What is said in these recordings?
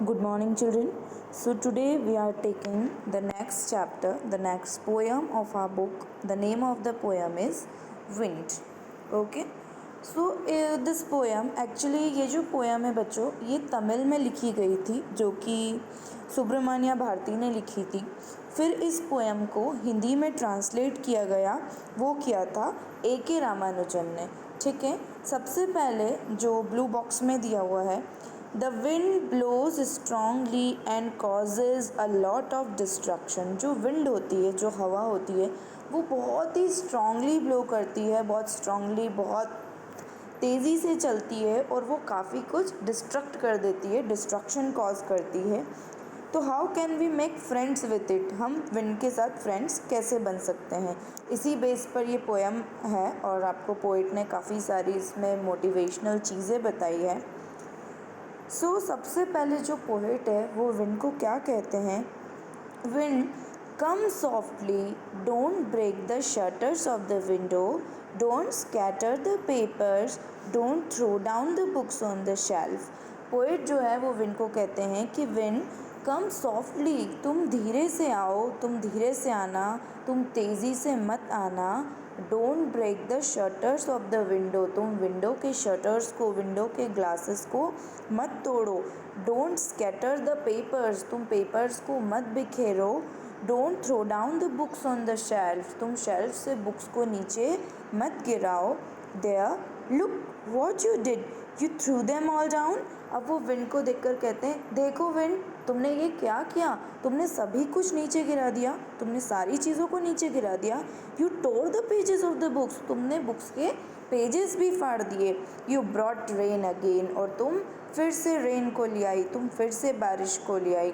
Good morning, children. So, today we are taking the next chapter, the next poem of our book. The name of the poem is Wind. Okay. So, this poem actually ये जो poem है बच्चों ये तमिल में लिखी गई थी जो कि सुब्रमण्या भारती ने लिखी थी। फिर इस पोएम को हिंदी में ट्रांसलेट किया गया, वो किया था A.K. रामानुजन ने। ठीक है, सबसे पहले जो ब्लू बॉक्स में दिया हुआ है, the wind blows strongly and causes a lot of destruction. जो विंड होती है, जो हवा होती है, वो बहुत ही स्ट्रांगली ब्लो करती है, बहुत स्ट्रांगली, बहुत तेज़ी से चलती है और वो काफ़ी कुछ डिस्ट्रक्ट कर देती है, डिस्ट्रक्शन कॉज करती है। तो how can we make friends with it, हम विंड के साथ फ्रेंड्स कैसे बन सकते हैं, इसी बेस पर ये पोएम है और आपको पोइट ने काफ़ी सारी इसमें मोटिवेशनल चीज़ें बताई है। सो सबसे पहले जो पोएट है वो विंड को क्या कहते हैं, wind come softly, don't break the shutters of the window, don't scatter the papers, don't throw down the books on the shelf. Poet जो है वो विंड को कहते हैं कि विंड कम सॉफ्टली, तुम धीरे से आओ, तुम धीरे से आना, तुम तेज़ी से मत आना। Don't break the shutters of the window, तुम विंडो के शटर्स को, विंडो के ग्लासेस को मत तोड़ो। डोंट स्कैटर द पेपर्स, तुम पेपर्स को मत बिखेरो। Don't throw down the books on the shelf, तुम शेल्फ से बुक्स को नीचे मत गिराओ। There look what you did, you threw them all down. अब वो विंड को देखकर कहते हैं, देखो विंड, तुमने ये क्या किया, तुमने सभी कुछ नीचे गिरा दिया, तुमने सारी चीज़ों को नीचे गिरा दिया। You tore the pages of the books, तुमने बुक्स के पेजेस भी फाड़ दिए। यू ब्रॉट रेन अगेन, और तुम फिर से रेन को ले आई, तुम फिर से बारिश को ले आई।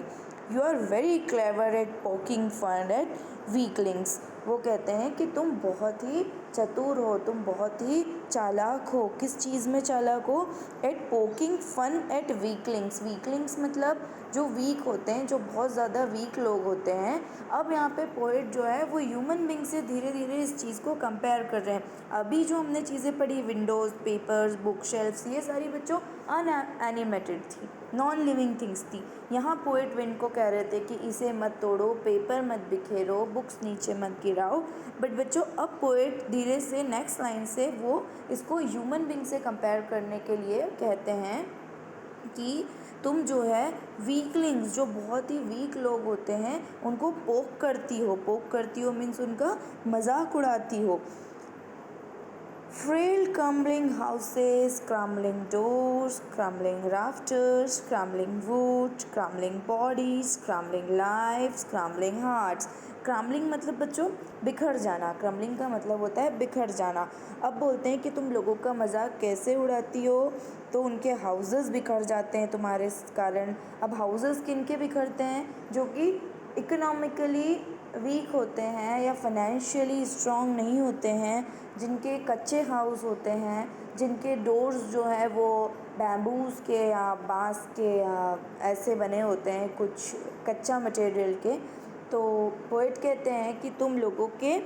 You are very clever at poking fun at weaklings. वो कहते हैं कि तुम बहुत ही चतुर हो, तुम बहुत ही चालाक हो। किस चीज़ में चालाक हो, at poking fun at weaklings. Weaklings मतलब जो वीक होते हैं, जो बहुत ज़्यादा वीक लोग होते हैं। अब यहाँ पे पोएट जो है वो ह्यूमन बींग से धीरे धीरे इस चीज़ को कंपेयर कर रहे हैं। अभी जो हमने चीज़ें पढ़ी, विंडोज़, पेपर्स, बुक शेल्फ्स, ये सारी बच्चों अनएनिमेटेड थी, नॉन लिविंग थिंग्स थी। यहाँ पोएट विंड को कह रहे थे कि इसे मत तोड़ो, पेपर मत बिखेरो, बुक्स नीचे मत गिराओ। बट बच्चों अब पोएट धीरे से नेक्स्ट लाइन से वो इसको ह्यूमन बींग से कंपेयर करने के लिए कहते हैं कि तुम जो है वीकलिंग्स, जो बहुत ही वीक लोग होते हैं, उनको पोक करती हो। पोक करती हो मीन्स उनका मजाक उड़ाती हो। Frail crumbling houses, crumbling doors, crumbling rafters, crumbling wood, crumbling bodies, crumbling lives, crumbling hearts. Crumbling मतलब बच्चों बिखर जाना, क्रम्बलिंग का मतलब होता है बिखर जाना। अब बोलते हैं कि तुम लोगों का मजाक कैसे उड़ाती हो, तो उनके हाउसेस बिखर जाते हैं तुम्हारे कारण। अब हाउसेस किन के बिखरते हैं, जो कि इकोनॉमिकली वीक होते हैं या फाइनेंशियली स्ट्रॉन्ग नहीं होते हैं, जिनके कच्चे हाउस होते हैं, जिनके डोर्स जो है वो बैम्बूज़ के या बांस के या ऐसे बने होते हैं, कुछ कच्चा मटेरियल के। तो पोएट कहते हैं कि तुम लोगों के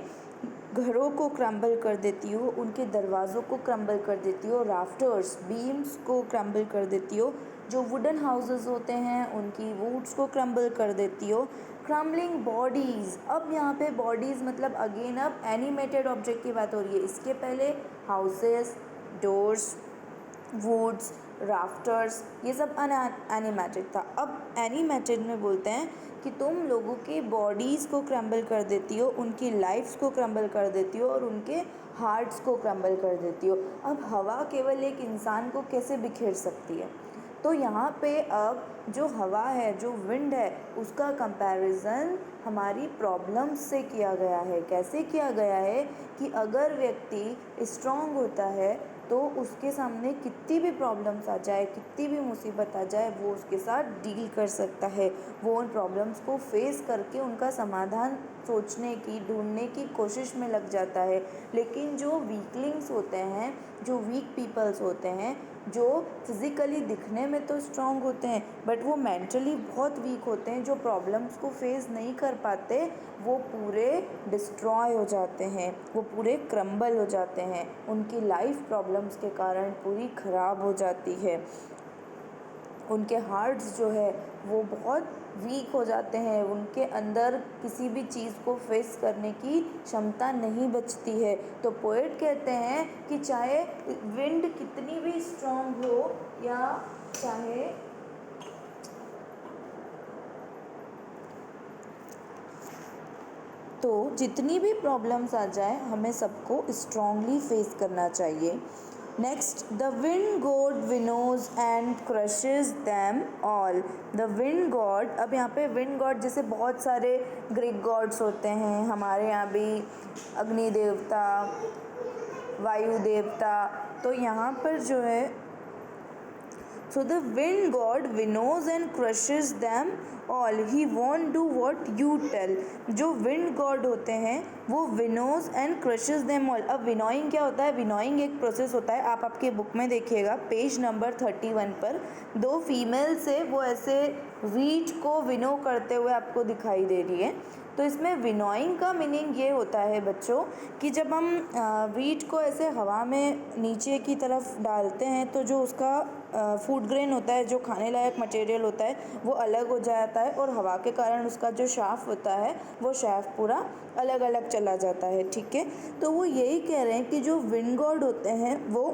घरों को क्रम्बल कर देती हो, उनके दरवाज़ों को क्रम्बल कर देती हो, राफ्टर्स, बीम्स को क्रम्बल कर देती हो, जो वुडन हाउसेस होते हैं उनकी वुड्स को क्रम्बल कर देती हो। क्रम्बलिंग बॉडीज़, अब यहाँ पे बॉडीज़ मतलब अगेन अब एनिमेटेड ऑब्जेक्ट की बात हो रही है। इसके पहले हाउसेस, डोर्स, वुड्स, राफ्टर्स, ये सब अनएनिमेटेड था। अब एनिमेटेड में बोलते हैं कि तुम लोगों के बॉडीज़ को क्रम्बल कर देती हो, उनकी लाइफ्स को क्रम्बल कर देती हो और उनके हार्ट्स को क्रम्बल कर देती हो। अब हवा केवल एक इंसान को कैसे बिखेर सकती है, तो यहाँ पे अब जो हवा है, जो विंड है, उसका कंपैरिजन हमारी प्रॉब्लम्स से किया गया है। कैसे किया गया है कि अगर व्यक्ति स्ट्रांग होता है तो उसके सामने कितनी भी प्रॉब्लम्स आ जाए, कितनी भी मुसीबत आ जाए, वो उसके साथ डील कर सकता है। वो उन प्रॉब्लम्स को फेस करके उनका समाधान सोचने की, ढूंढने की कोशिश में लग जाता है। लेकिन जो वीकलिंग्स होते हैं, जो वीक पीपल्स होते हैं, जो फिज़िकली दिखने में तो स्ट्रांग होते हैं बट वो मेंटली बहुत वीक होते हैं, जो प्रॉब्लम्स को फेस नहीं कर पाते, वो पूरे डिस्ट्रॉय हो जाते हैं, वो पूरे क्रम्बल हो जाते हैं, उनकी लाइफ प्रॉब्लम्स के कारण पूरी ख़राब हो जाती है। उनके हार्ट्स जो है वो बहुत वीक हो जाते हैं, उनके अंदर किसी भी चीज़ को फेस करने की क्षमता नहीं बचती है। तो पोएट कहते हैं कि चाहे विंड कितनी भी स्ट्रॉन्ग हो या चाहे तो जितनी भी प्रॉब्लम्स आ जाए हमें सबको स्ट्रांगली फेस करना चाहिए। Next, the wind god winnows and crushes them all. The wind god, अब यहाँ पे विंड गॉड जैसे बहुत सारे ग्रीक गॉड्स होते हैं, हमारे यहाँ भी अग्नि देवता, वायु देवता, तो यहाँ पर जो है So the wind god winnows and crushes them all. He won't do what you tell. जो wind god होते हैं वो winnows and crushes them all. अब winnowing क्या होता है? winnowing एक प्रोसेस होता है, आप आपके बुक में देखिएगा पेज नंबर 31 पर दो फीमेल से वो ऐसे वीट को विनो करते हुए आपको दिखाई दे रही है। तो इसमें विनोइंग का मीनिंग ये होता है बच्चों कि जब हम वीट को ऐसे हवा में नीचे की तरफ डालते हैं तो जो उसका फूड ग्रेन होता है, जो खाने लायक मटेरियल होता है, वो अलग हो जाता है और हवा के कारण उसका जो शाफ्ट होता है वो शाफ्ट पूरा अलग अलग चला जाता है। ठीक है, तो वो यही कह रहे हैं कि जो विंड गॉड होते हैं वो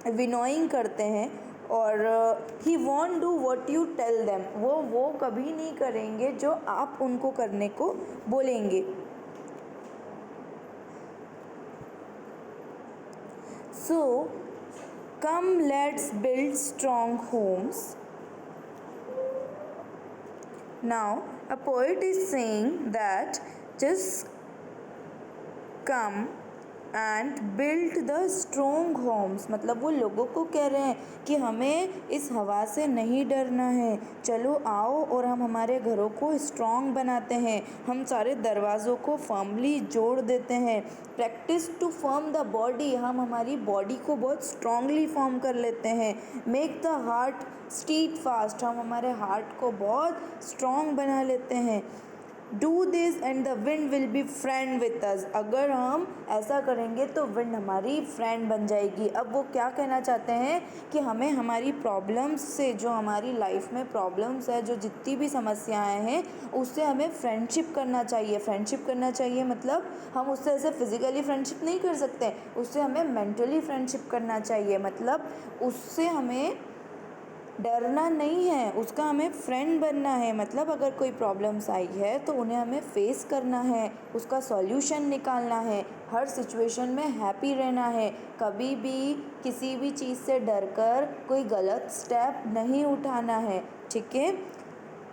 विनोइंग करते हैं और he won't do what you tell them, वो कभी नहीं करेंगे जो आप उनको करने को बोलेंगे। So come let's build strong homes. Now a poet is saying that just come and build the strong homes, मतलब वो लोगों को कह रहे हैं कि हमें इस हवा से नहीं डरना है, चलो आओ और हम हमारे घरों को स्ट्रॉन्ग बनाते हैं, हम सारे दरवाज़ों को फर्मली जोड़ देते हैं। Practice to form the body, हम हमारी बॉडी को बहुत स्ट्रॉन्गली फॉर्म कर लेते हैं। मेक द हार्ट स्टीट फास्ट, हम हमारे हार्ट को बहुत स्ट्रॉन्ग बना लेते हैं। Do this and the wind will be friend with us, अगर हम ऐसा करेंगे तो विंड हमारी फ्रेंड बन जाएगी। अब वो क्या कहना चाहते हैं कि हमें हमारी प्रॉब्लम्स से, जो हमारी लाइफ में प्रॉब्लम्स है, जो जितनी भी समस्याएं हैं, उससे हमें फ्रेंडशिप करना चाहिए। फ्रेंडशिप करना चाहिए मतलब हम उससे ऐसे फिजिकली फ्रेंडशिप नहीं कर सकते, उससे हमें मेंटली फ्रेंडशिप करना चाहिए, मतलब उससे हमें डरना नहीं है, उसका हमें फ्रेंड बनना है। मतलब अगर कोई प्रॉब्लम्स आई है तो उन्हें हमें फेस करना है, उसका सॉल्यूशन निकालना है, हर सिचुएशन में हैप्पी रहना है, कभी भी किसी भी चीज़ से डरकर कोई गलत स्टेप नहीं उठाना है। ठीक है,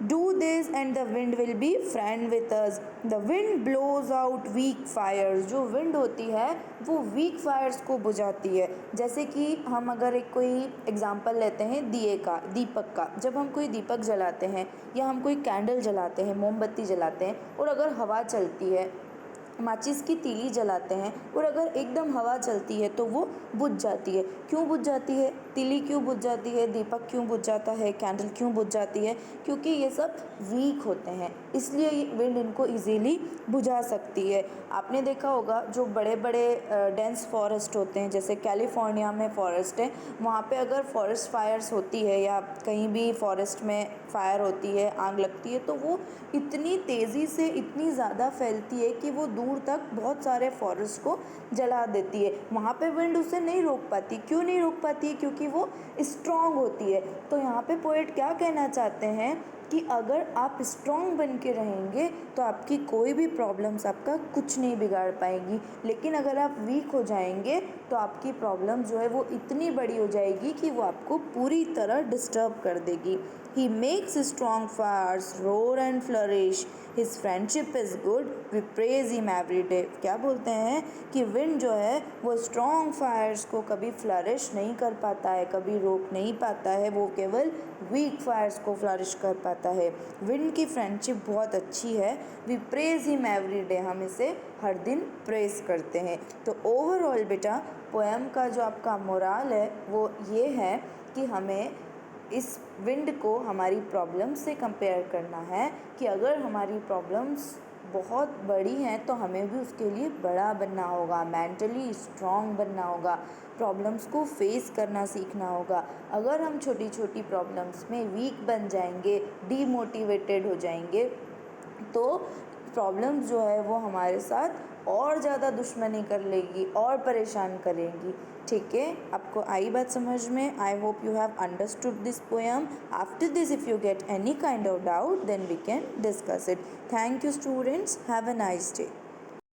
Do this and the wind will be friend with us. The wind blows out weak fires. जो wind होती है वो weak fires को बुझाती है। जैसे कि हम अगर एक कोई एग्जांपल लेते हैं दिए का, दीपक का, जब हम कोई दीपक जलाते हैं या हम कोई कैंडल जलाते हैं, मोमबत्ती जलाते हैं और अगर हवा चलती है, माचिस की तीली जलाते हैं और अगर एकदम हवा चलती है तो वो बुझ जाती है। क्यों बुझ जाती है? तीली क्यों बुझ जाती है? दीपक क्यों बुझ जाता है? कैंडल क्यों बुझ जाती है? क्योंकि ये सब वीक होते हैं, इसलिए विंड इनको इजीली बुझा सकती है। आपने देखा होगा जो बड़े बड़े डेंस फॉरेस्ट होते हैं, जैसे कैलिफोर्निया में फॉरेस्ट है, वहाँ पे अगर फॉरेस्ट फायर्स होती है या कहीं भी फॉरेस्ट में फायर होती है, आग लगती है, तो वो इतनी तेज़ी से इतनी ज़्यादा फैलती है कि वो दूर तक बहुत सारे फॉरेस्ट को जला देती है। वहाँ पे विंड उसे नहीं रोक पाती। क्यों नहीं रोक पाती? क्योंकि वो स्ट्रॉन्ग होती है। तो यहाँ पे पोएट क्या कहना चाहते हैं कि अगर आप स्ट्रॉन्ग बन के रहेंगे तो आपकी कोई भी प्रॉब्लम्स आपका कुछ नहीं बिगाड़ पाएंगी, लेकिन अगर आप वीक हो जाएंगे तो आपकी प्रॉब्लम जो है वो इतनी बड़ी हो जाएगी कि वो आपको पूरी तरह डिस्टर्ब कर देगी। He makes strong fires roar and flourish. His friendship is good. We praise him every day. क्या बोलते हैं कि विंड जो है वो स्ट्रॉन्ग फायर्स को कभी फ्लरिश नहीं कर पाता है, कभी रोक नहीं पाता है, वो केवल वीक फायर्स को फ्लरिश कर पाता है। विंड की फ्रेंडशिप बहुत अच्छी है। We praise him every day, हम इसे हर दिन प्रेज करते हैं। तो ओवरऑल बेटा पोएम का जो आपका मोराल है वो ये है कि हमें इस विंड को हमारी प्रॉब्लम्स से कंपेयर करना है कि अगर हमारी प्रॉब्लम्स बहुत बड़ी हैं तो हमें भी उसके लिए बड़ा बनना होगा, मेंटली स्ट्रांग बनना होगा, प्रॉब्लम्स को फेस करना सीखना होगा। अगर हम छोटी छोटी प्रॉब्लम्स में वीक बन जाएंगे, डीमोटिवेटेड हो जाएंगे, तो प्रॉब्लम्स जो है वो हमारे साथ और ज़्यादा दुश्मनी कर लेगी और परेशान करेंगी। ठीक है, आपको आई बात समझ में? I hope you have understood this poem. After this if you get any kind of doubt then we can discuss it. Thank you students, have a nice day.